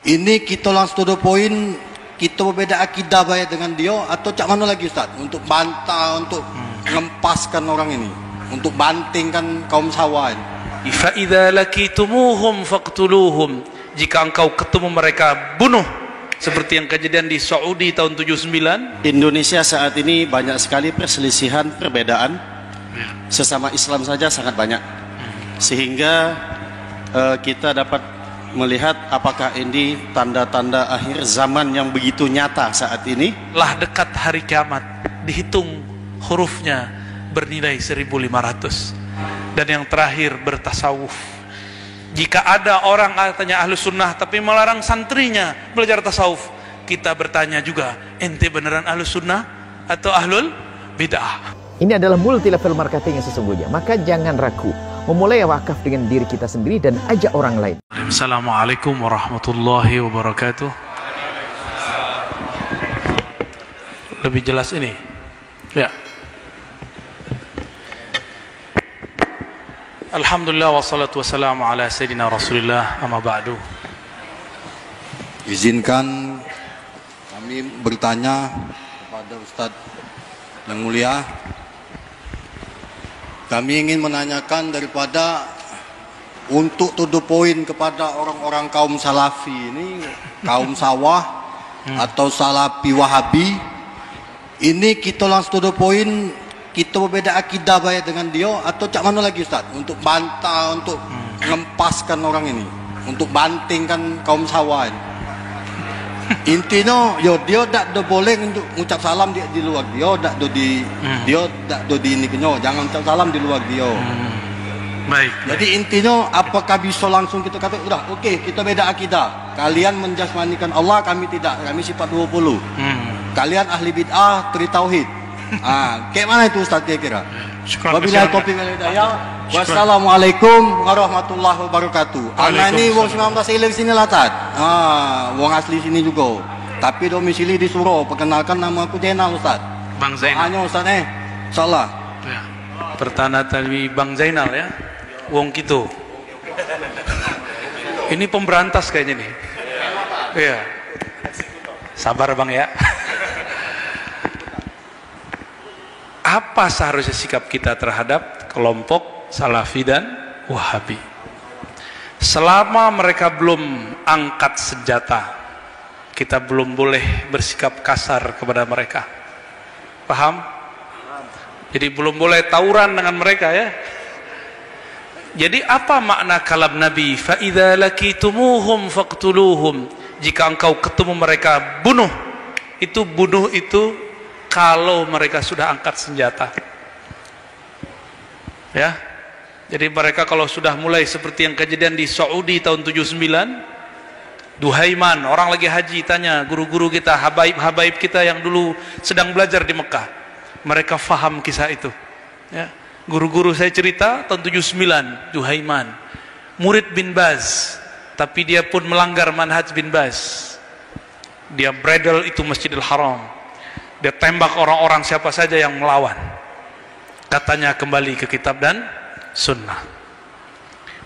Ini kita langsung to the point, kita berbeda akidah baik dengan dia atau cak mana lagi Ustaz? Untuk bantah, untuk ngempaskan orang ini, untuk bantingkan kaum sawan. Fa idza lakitumuhum faqtuluhum. Jika engkau ketemu mereka, bunuh. Seperti yang kejadian di Saudi tahun 79. Indonesia saat ini banyak sekali perselisihan, perbedaan. Sesama Islam saja sangat banyak. Sehingga kita dapat melihat apakah ini tanda-tanda akhir zaman yang begitu nyata saat ini. Lah dekat hari kiamat, dihitung hurufnya bernilai 1500. Dan yang terakhir bertasawuf. Jika ada orang katanya ahlu sunnah tapi melarang santrinya belajar tasawuf, kita bertanya juga, ente beneran ahlu sunnah atau ahlul bid'ah? Ini adalah multi level marketing yang sesungguhnya. Maka jangan ragu memulai wakaf dengan diri kita sendiri dan ajak orang lain. Assalamualaikum warahmatullahi wabarakatuh. Lebih jelas ini ya. Alhamdulillah wassalatu wassalamu ala sayyidina Rasulillah, amma ba'du. Izinkan kami bertanya kepada Ustadz yang mulia. Kami ingin menanyakan daripada untuk to the point kepada orang-orang kaum salafi ini, kaum sawah atau salafi wahabi. Ini kita langsung to the point, kita berbeda akidah baik dengan dia atau cak mana lagi Ustaz? Untuk bantah, untuk ngempaskan orang ini, untuk bantingkan kaum sawan. Intinya, yo dia tak boleh untuk ngucap salam di luar dia, tak di dia tak di ini kenyo, jangan ucap salam di luar dia. Baik. Jadi intinya, apakah bisa langsung kita kata, udah, oke, kita beda akidah. Kalian menjasmanikan Allah, kami tidak, kami sifat 20. Kalian ahli bid'ah, tri tauhid. Kayak mana itu Ustaz kira-kira? Wabillahi taufiq wal hidayah. Wassalamualaikum warahmatullahi wabarakatuh. Anak ini wong 19 ilir sini lah Tad. Wong asli sini juga. Tapi domisili di Suro. Perkenalkan nama aku Zainal Ustaz. Bang Zainal. Hanya Ustaz insyaallah. Ya. Pertanda tadi Bang Zainal ya. Wong gitu. Ini pemberantas kayaknya nih. Iya. Sabar Bang ya. Apa seharusnya sikap kita terhadap kelompok Salafi dan Wahabi? Selama mereka belum angkat senjata, kita belum boleh bersikap kasar kepada mereka. Paham? Jadi belum boleh tawuran dengan mereka ya. Jadi apa makna kalam Nabi? Fa idza lakitumuhum faqtuluhum. Jika engkau ketemu mereka, bunuh. Bunuh itu kalau mereka sudah angkat senjata ya. Jadi mereka kalau sudah mulai seperti yang kejadian di Saudi tahun 79, Duhaiman, orang lagi haji, tanya guru-guru kita, habaib kita yang dulu sedang belajar di Mekah, mereka faham kisah itu ya. Guru-guru saya cerita tahun 79, Duhaiman murid bin Baz, tapi dia pun melanggar manhaj bin Baz. Dia bredel itu Masjidil Haram, dia tembak orang-orang siapa saja yang melawan. Katanya kembali ke kitab dan sunnah.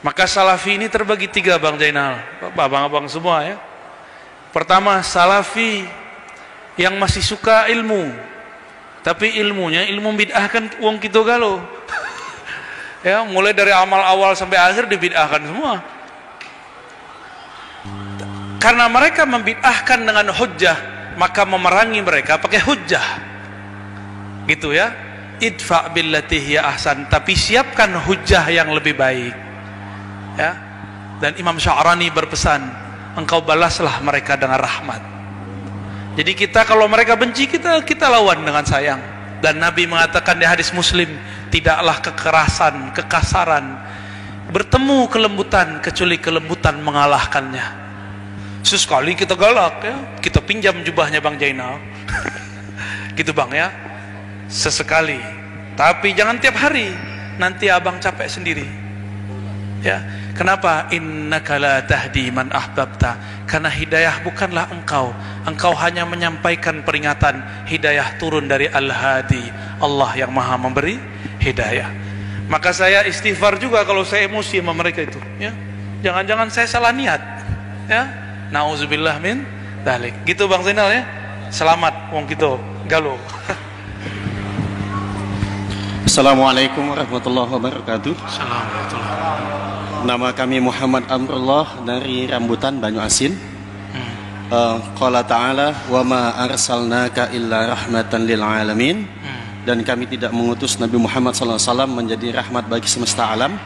Maka Salafi ini terbagi tiga Bang Zainal, abang-abang semua ya. Pertama, Salafi yang masih suka ilmu, tapi ilmunya ilmu bid'ah kan uang kita galau. Ya, mulai dari amal awal sampai akhir dibid'ahkan semua. Karena mereka membid'ahkan dengan hujjah, maka memerangi mereka pakai hujjah gitu ya. Idfa billati hiya ahsan, tapi siapkan hujjah yang lebih baik ya. Dan Imam Sya'rani berpesan, engkau balaslah mereka dengan rahmat. Jadi kita kalau mereka benci kita lawan dengan sayang. Dan Nabi mengatakan di hadis Muslim, tidaklah kekerasan, kekasaran bertemu kelembutan kecuali kelembutan mengalahkannya. Sesekali kita galak ya, kita pinjam jubahnya Bang Zainal gitu Bang ya, sesekali, tapi jangan tiap hari, nanti abang capek sendiri ya. Kenapa? Innaka la tahdi man ahbabta. Karena hidayah bukanlah engkau hanya menyampaikan peringatan. Hidayah turun dari Al-Hadi, Allah yang maha memberi hidayah. Maka saya istighfar juga kalau saya emosi sama mereka itu ya. Jangan-jangan saya salah niat ya. Nauzubillah min dzalik. Gitu Bang Zainal ya. Selamat wong kita galuh. Assalamualaikum warahmatullahi wabarakatuh. Assalamualaikum. Nama kami Muhammad Amrullah dari Rambutan, Banyu Asin. Qala ta'ala wa ma arsalnaka illa rahmatan lil alamin. Dan kami tidak mengutus Nabi Muhammad SAW menjadi rahmat bagi semesta alam.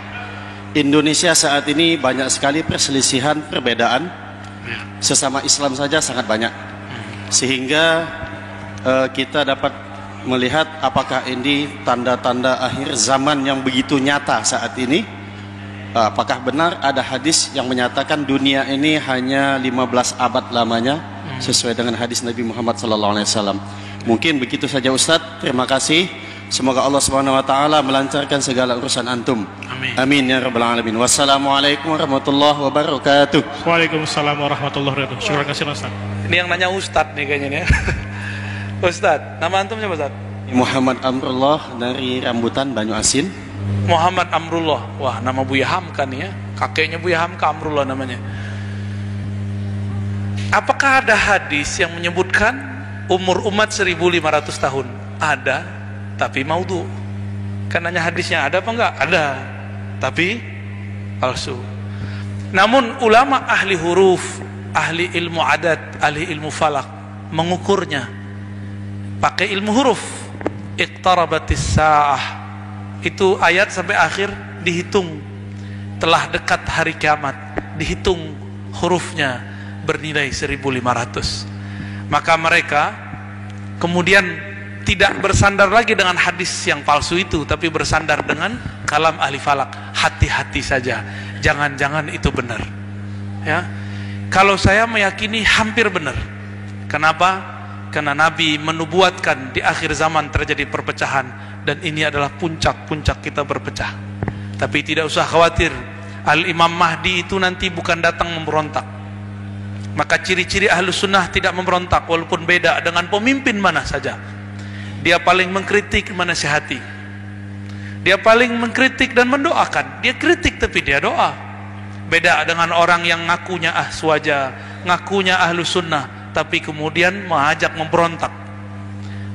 Indonesia saat ini banyak sekali perselisihan, perbedaan. Sesama Islam saja sangat banyak. Sehingga kita dapat melihat apakah ini tanda-tanda akhir zaman yang begitu nyata saat ini. Apakah benar ada hadis yang menyatakan dunia ini hanya 15 abad lamanya sesuai dengan hadis Nabi Muhammad SAW. Mungkin begitu saja Ustadz. Terima kasih. Semoga Allah Subhanahu wa taala melancarkan segala urusan antum. Amin. Amin ya rabbal alamin. Wassalamualaikum warahmatullahi wabarakatuh. Waalaikumsalam warahmatullahi wabarakatuh. Terima kasih Ustaz. Ini yang nanya Ustadz nih kayaknya nih. Ustadz, nama antum siapa Ustadz? Muhammad Amrullah dari Rambutan, Banyu Asin. Muhammad Amrullah. Wah, nama Buya Hamka nih ya. Kakeknya Buya Hamka Amrullah namanya. Apakah ada hadis yang menyebutkan umur umat 1500 tahun? Ada, tapi maudhu. Kan nanya hadisnya ada apa enggak? Ada, tapi palsu. Namun ulama ahli huruf, ahli ilmu adat, ahli ilmu falak mengukurnya pakai ilmu huruf. Iqtarabatis sa'ah, itu ayat sampai akhir dihitung, telah dekat hari kiamat, dihitung hurufnya bernilai 1500. Maka mereka kemudian tidak bersandar lagi dengan hadis yang palsu itu, tapi bersandar dengan kalam ahli falak. Hati-hati saja, jangan-jangan itu benar ya. Kalau saya meyakini hampir benar. Kenapa? Karena Nabi menubuatkan di akhir zaman terjadi perpecahan, dan ini adalah puncak-puncak kita berpecah. Tapi tidak usah khawatir, Al-Imam Mahdi itu nanti bukan datang memberontak. Maka ciri-ciri ahlu sunnah tidak memberontak walaupun beda dengan pemimpin mana saja. Dia paling mengkritik, menasihati. Dia paling mengkritik dan mendoakan. Dia kritik tapi dia doa. Beda dengan orang yang ngakunya ahswaja, ngakunya ahlu sunnah, tapi kemudian mengajak memberontak.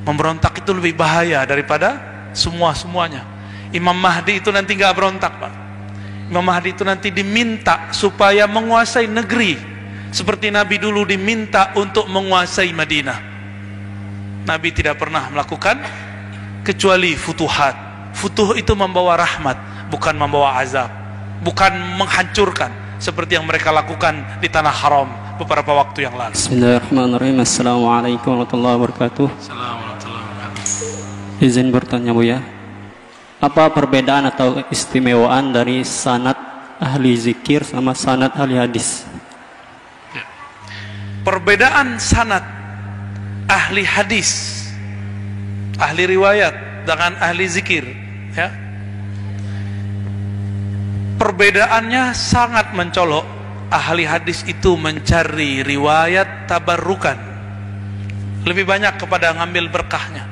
Memberontak itu lebih bahaya daripada semuanya. Imam Mahdi itu nanti nggak berontak, Pak. Imam Mahdi itu nanti diminta supaya menguasai negeri, seperti Nabi dulu diminta untuk menguasai Madinah. Nabi tidak pernah melakukan kecuali futuhat. Futuh itu membawa rahmat, bukan membawa azab, bukan menghancurkan seperti yang mereka lakukan di tanah haram beberapa waktu yang lalu. Bismillahirrahmanirrahim. Assalamualaikum warahmatullahi wabarakatuh. Assalamualaikum warahmatullahi wabarakatuh. Izin bertanya Buya, apa perbedaan atau istimewaan dari sanad ahli zikir sama sanad ahli hadis? Perbedaan sanad ahli hadis, ahli riwayat dengan ahli zikir ya. Perbedaannya sangat mencolok. Ahli hadis itu mencari riwayat tabarrukan, lebih banyak kepada ngambil berkahnya.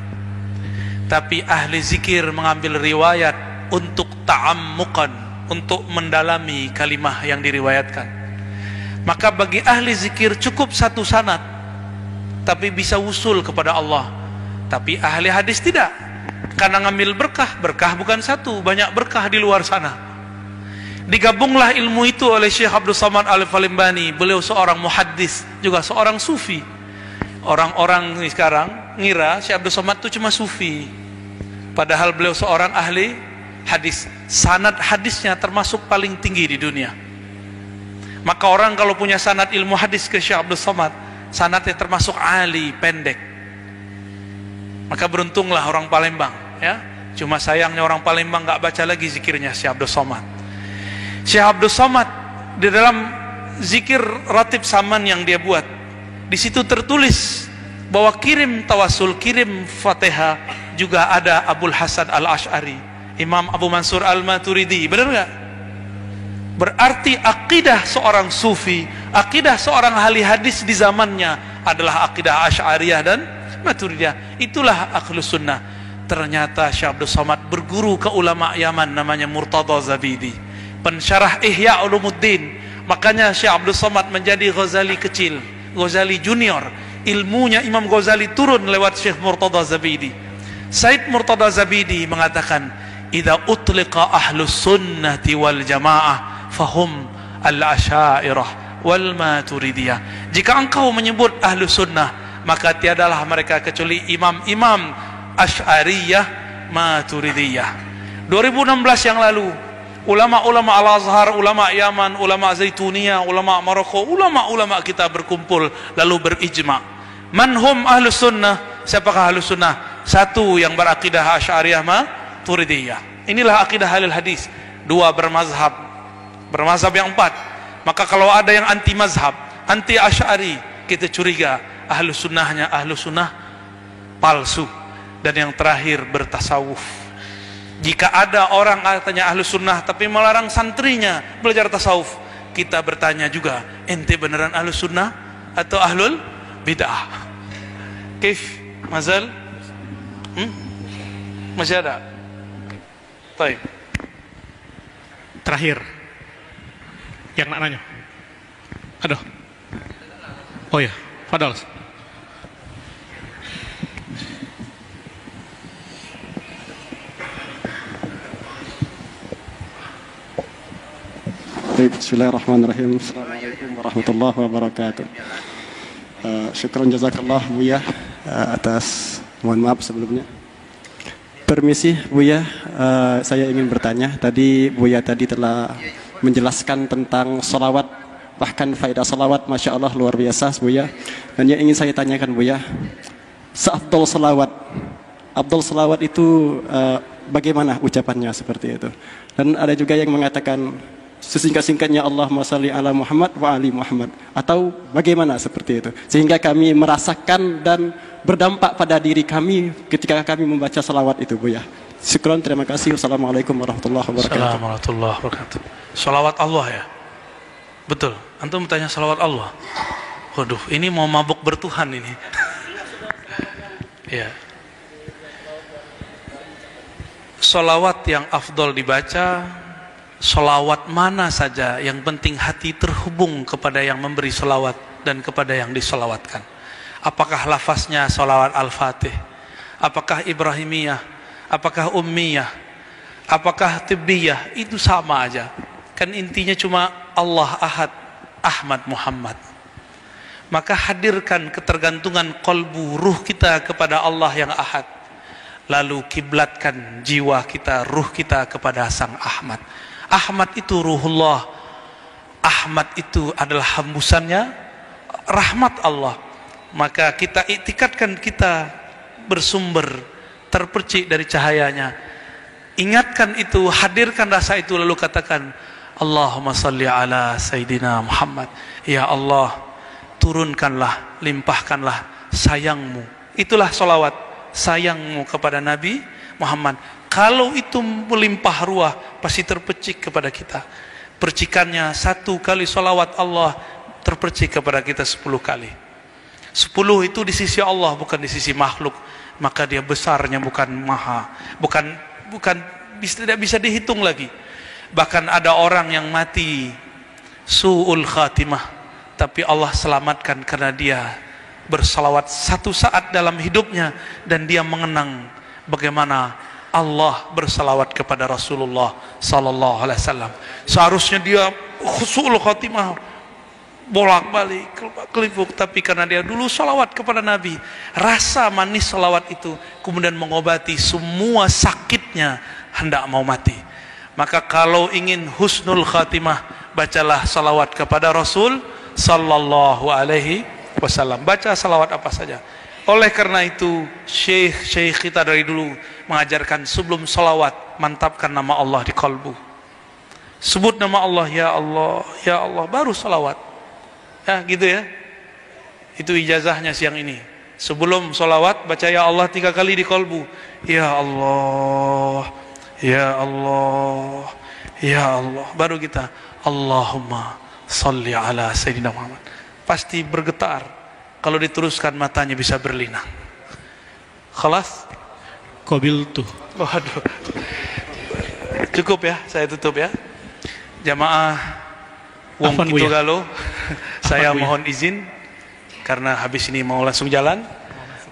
Tapi ahli zikir mengambil riwayat untuk ta'ammuqan, untuk mendalami kalimah yang diriwayatkan. Maka bagi ahli zikir cukup satu sanad, tapi bisa usul kepada Allah. Tapi ahli hadis tidak, karena ngambil berkah. Berkah bukan satu, banyak berkah di luar sana. Digabunglah ilmu itu oleh Syekh Abdul Samad Al-Falimbani. Beliau seorang muhaddis, juga seorang sufi. Orang-orang sekarang ngira Syekh Abdul Samad itu cuma sufi, padahal beliau seorang ahli hadis. Sanad hadisnya termasuk paling tinggi di dunia. Maka orang kalau punya sanad ilmu hadis ke Syekh Abdul Samad, sanadnya termasuk ali, pendek. Maka beruntunglah orang Palembang ya. Cuma sayangnya orang Palembang nggak baca lagi zikirnya Syekh Abdul Samad. Syekh Abdul Samad di dalam zikir ratib saman yang dia buat, di situ tertulis bahwa kirim tawasul, kirim Fatihah juga ada Abul Hasan Al-Asy'ari, Imam Abu Mansur Al-Maturidi. Benar nggak? Berarti akidah seorang sufi, akidah seorang ahli hadis di zamannya adalah akidah Asy'ariyah dan Maturidiyah. Itulah ahlus sunnah. Ternyata Syekh Abdul Samad berguru ke ulama Yaman namanya Murtada Zabidi, pensyarah Ihya Ulumuddin. Makanya Syekh Abdul Somad menjadi Ghazali kecil, Ghazali junior. Ilmunya Imam Ghazali turun lewat Syekh Murtada Zabidi. Said Murtada Zabidi mengatakan, "Idza utliqa ahlus sunnati wal jamaah fahum al-asy'ariyah wal maturidiyah." Jika engkau menyebut ahlus sunnah, maka tiadalah mereka kecuali imam-imam Asy'ariyah, Maturidiyah. 2016 yang lalu, ulama-ulama Al-Azhar, ulama Yaman, ulama Zaituniyah, ulama Maroko, ulama-ulama kita berkumpul lalu berijma. Manhum ahlus sunnah? Siapakah ahlus sunnah? Satu yang berakidah Asy'ariyah, Maturidiyah. Inilah akidah ahlul hadis. Dua, bermazhab yang empat. Maka kalau ada yang anti mazhab, anti Asy'ari, kita curiga ahlus sunnahnya ahlus sunnah palsu. Dan yang terakhir, bertasawuf. Jika ada orang katanya ahlus sunnah tapi melarang santrinya belajar tasawuf, kita bertanya juga, ente beneran ahlus sunnah atau ahlul bid'ah? Kif? Mazal? Masih ada? Baik. Terakhir, yang nak nanya. Aduh. Oh ya, Fadal. Bismillahirrahmanirrahim. Assalamualaikum warahmatullahi wabarakatuh. Syukran jazakallah Buya atas, mohon maaf sebelumnya. Permisi Buya, saya ingin bertanya. Tadi Buya telah menjelaskan tentang salawat, bahkan faedah salawat, masya Allah luar biasa Buya. Dan yang ingin saya tanyakan Buya, seafdal salawat itu bagaimana ucapannya seperti itu? Dan ada juga yang mengatakan sesingkat-singkatnya Allahumma shalli ala Muhammad wa ali Muhammad, atau bagaimana seperti itu, sehingga kami merasakan dan berdampak pada diri kami ketika kami membaca salawat itu Buya. Syukran, terima kasih. Wassalamualaikum warahmatullahi wabarakatuh. Assalamualaikum warahmatullahi wabarakatuh. Salawat Allah ya? Betul, antum tanya salawat Allah. Waduh, ini mau mabuk bertuhan ini. Ya. Salawat yang afdol dibaca, salawat mana saja, yang penting hati terhubung kepada yang memberi salawat dan kepada yang disalawatkan. Apakah lafaznya salawat Al-Fatih, apakah Ibrahimiyah, apakah Ummiyah, apakah Tibbiyah, itu sama aja. Kan intinya cuma Allah Ahad, Ahmad Muhammad. Maka hadirkan ketergantungan kolbu, ruh kita kepada Allah yang Ahad. Lalu kiblatkan jiwa kita, ruh kita kepada Sang Ahmad. Ahmad itu ruhullah. Ahmad itu adalah hembusannya rahmat Allah. Maka kita iktikadkan kita bersumber, terpercik dari cahayanya. Ingatkan itu, hadirkan rasa itu, lalu katakan Allahumma salli ala Sayyidina Muhammad. Ya Allah, turunkanlah, limpahkanlah sayangmu. Itulah salawat, sayangmu kepada Nabi Muhammad. Kalau itu melimpah ruah, pasti terpercik kepada kita. Percikannya 1 kali salawat Allah terpercik kepada kita 10 kali. 10 itu di sisi Allah, bukan di sisi makhluk. Maka dia besarnya bukan maha, bukan tidak bisa dihitung lagi. Bahkan ada orang yang mati su'ul khatimah, tapi Allah selamatkan karena dia bersalawat 1 saat dalam hidupnya, dan dia mengenang bagaimana Allah bersalawat kepada Rasulullah sallallahu alaihi wasallam. Seharusnya dia su'ul khatimah, bolak-balik, kelipuk, tapi karena dia dulu salawat kepada Nabi, rasa manis salawat itu kemudian mengobati semua sakitnya hendak mau mati. Maka kalau ingin husnul khatimah, bacalah salawat kepada Rasul sallallahu alaihi wasallam. Baca salawat apa saja. Oleh karena itu, syekh kita dari dulu mengajarkan sebelum salawat, mantapkan nama Allah di kalbu. Sebut nama Allah, ya Allah, ya Allah, baru salawat. Ya, gitu ya. Itu ijazahnya siang ini. Sebelum salawat, baca ya Allah 3 kali di kalbu. Ya Allah, ya Allah, ya Allah. Baru kita Allahumma salli ala Sayyidina Muhammad. Pasti bergetar. Kalau diteruskan matanya bisa berlinang. Khalas? Qabil tuh. Waduh. Cukup ya, saya tutup ya. Jamaah Wong Afwan, gitu Buya. galo. Saya Buya. mohon izin karena habis ini mau langsung jalan.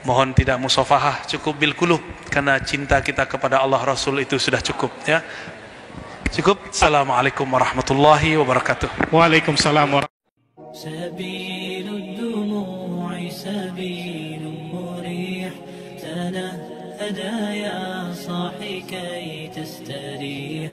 Mohon tidak musafahah, cukup bil qulub karena cinta kita kepada Allah Rasul itu sudah cukup ya. Cukup. Assalamualaikum warahmatullahi wabarakatuh. Waalaikumsalam warahmatullahi سبيل الدموع سبيل مريح تنهدى يا صاحي كي تستريح